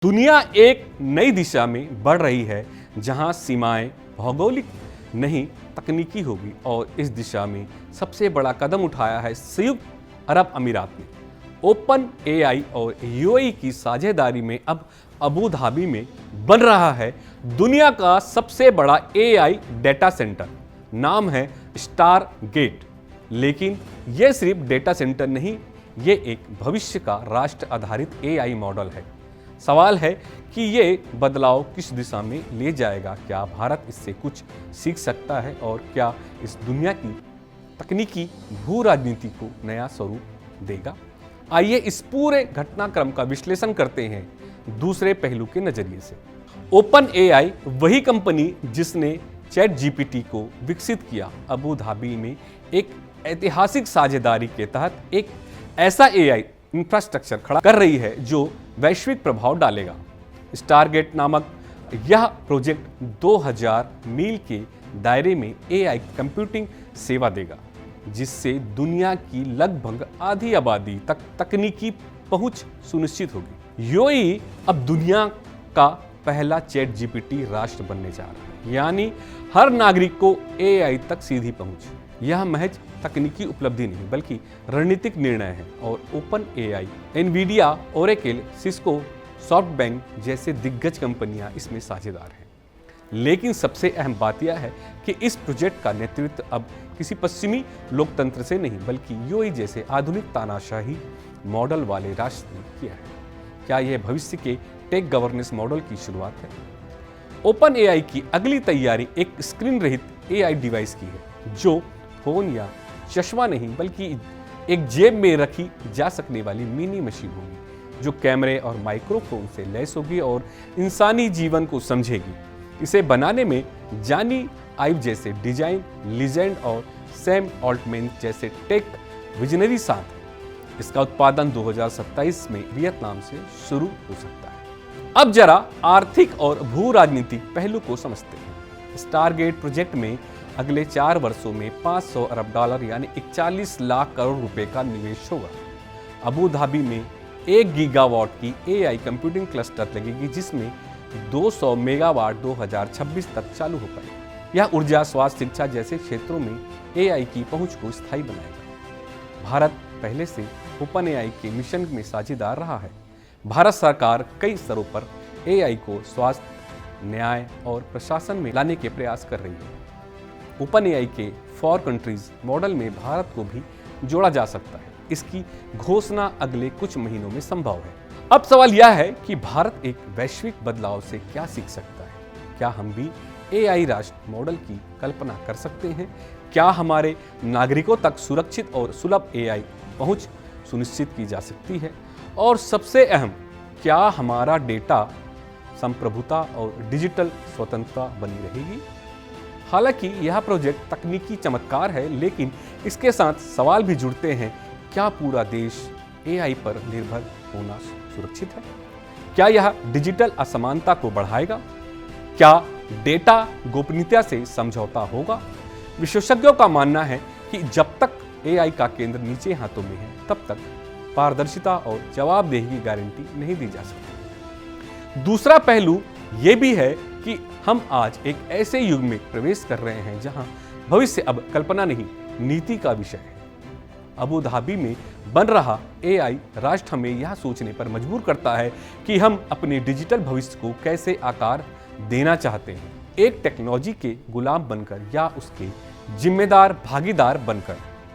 दुनिया एक नई दिशा में बढ़ रही है जहां सीमाएं भौगोलिक नहीं तकनीकी होगी और इस दिशा में सबसे बड़ा कदम उठाया है संयुक्त अरब अमीरात ने। ओपन एआई और यूएई की साझेदारी में अब अबू धाबी में बन रहा है दुनिया का सबसे बड़ा एआई डेटा सेंटर। नाम है स्टारगेट। लेकिन यह सिर्फ डेटा सेंटर नहीं, ये एक भविष्य का राष्ट्र आधारित एआई मॉडल है। सवाल है कि ये बदलाव किस दिशा में ले जाएगा। क्या भारत इससे कुछ सीख सकता है और क्या इस दुनिया की तकनीकी भू राजनीति को नया स्वरूप देगा। आइए इस पूरे घटनाक्रम का विश्लेषण करते हैं दूसरे पहलू के नजरिए से। ओपन एआई वही कंपनी जिसने चैट जीपीटी को विकसित किया, अबू धाबी में एक ऐतिहासिक साझेदारी के तहत एक ऐसा एआई इंफ्रास्ट्रक्चर खड़ा कर रही है जो वैश्विक प्रभाव डालेगा। स्टारगेट नामक यह प्रोजेक्ट 2000 मील के दायरे में एआई कंप्यूटिंग सेवा देगा, जिससे दुनिया की लगभग आधी आबादी तक तकनीकी पहुंच सुनिश्चित होगी। यूएई अब दुनिया का पहला चैट जीपीटी राष्ट्र बनने जा रहा है, यानी हर नागरिक को एआई तक सीधी पहुंच। यह महज तकनीकी उपलब्धि नहीं बल्कि रणनीतिक निर्णय है और open AI, Nvidia, Oracle, Cisco, SoftBank जैसे दिग्गज कंपनियां इसमें साझेदार हैं। लेकिन सबसे अहम बात यह है कि इस प्रोजेक्ट का नेतृत्व अब किसी पश्चिमी लोकतंत्र से नहीं बल्कि यूएई जैसे आधुनिक तानाशाही मॉडल वाले राष्ट्र ने किया है। क्या यह भविष्य के टेक गवर्नेंस मॉडल की शुरुआत है? ओपन एआई की अगली तैयारी एक स्क्रीन रहित एआई डिवाइस की है, जो फोन या चश्मा नहीं बल्कि एक जेब में रखी जा सकने वाली मिनी मशीन होगी, जो कैमरे और माइक्रोफोन से लैस होगी और इंसानी जीवन को समझेगी। इसे बनाने में जॉनी आइव जैसे डिजाइन लीजेंड और सैम ऑल्टमैन जैसे टेक विजनरी साथ हैं। इसका उत्पादन 2027 में वियतनाम से शुरू हो सकता है। अब जरा आर्थिक और भू राजनीतिक पहलू को समझते हैं। स्टारगेट प्रोजेक्ट में अगले 4 वर्षों में $500 अरब यानी 41 लाख करोड़ रुपए का निवेश होगा। अबू धाबी में 1 गीगावाट की एआई कंप्यूटिंग क्लस्टर लगेगी, जिसमें 200 मेगावाट 2026 तक चालू हो पाएगी। यह ऊर्जा, स्वास्थ्य, शिक्षा जैसे क्षेत्रों में एआई की पहुंच को स्थायी बनाएगा। भारत पहले से ओपन एआई के मिशन में साझेदार रहा है। भारत सरकार कई स्तरों पर एआई को स्वास्थ्य, न्याय और प्रशासन में लाने के प्रयास कर रही है। ओपन एआई के 4 कंट्रीज मॉडल में भारत को भी जोड़ा जा सकता है। इसकी घोषणा अगले कुछ महीनों में संभव है। अब सवाल यह है कि भारत एक वैश्विक बदलाव से क्या सीख सकता है? क्या हम भी एआई राष्ट्र मॉडल की कल्पना कर सकते हैं? क्या हमारे नागरिकों तक सुरक्षित और सुलभ एआई पहुंच सुनिश्चित की जा सकती है? और सबसे अहम, क्या हमारा डेटा संप्रभुता और डिजिटल स्वतंत्रता बनी रहेगी? हालांकि यह प्रोजेक्ट तकनीकी चमत्कार है, लेकिन इसके साथ सवाल भी जुड़ते हैं। क्या पूरा देश एआई पर निर्भर होना सुरक्षित है? क्या यह डिजिटल असमानता को बढ़ाएगा? क्या डेटा गोपनीयता से समझौता होगा? विशेषज्ञों का मानना है कि जब तक एआई का केंद्र नीचे हाथों में है, तब तक पारदर्शिता और जवाबदेही की गारंटी नहीं दी जा सकती। दूसरा पहलू यह भी है कि हम आज एक ऐसे युग में प्रवेश कर रहे हैं जहां भविष्य अब कल्पना नहीं, नीति का विषय है। अबू धाबी में बन रहा एआई राष्ट्र हमें यह सोचने पर मजबूर करता है कि हम अपने डिजिटल भविष्य को कैसे आकार देना चाहते हैं, एक टेक्नोलॉजी के गुलाम बनकर या उसके जिम्मेदार भागीदार बनकर।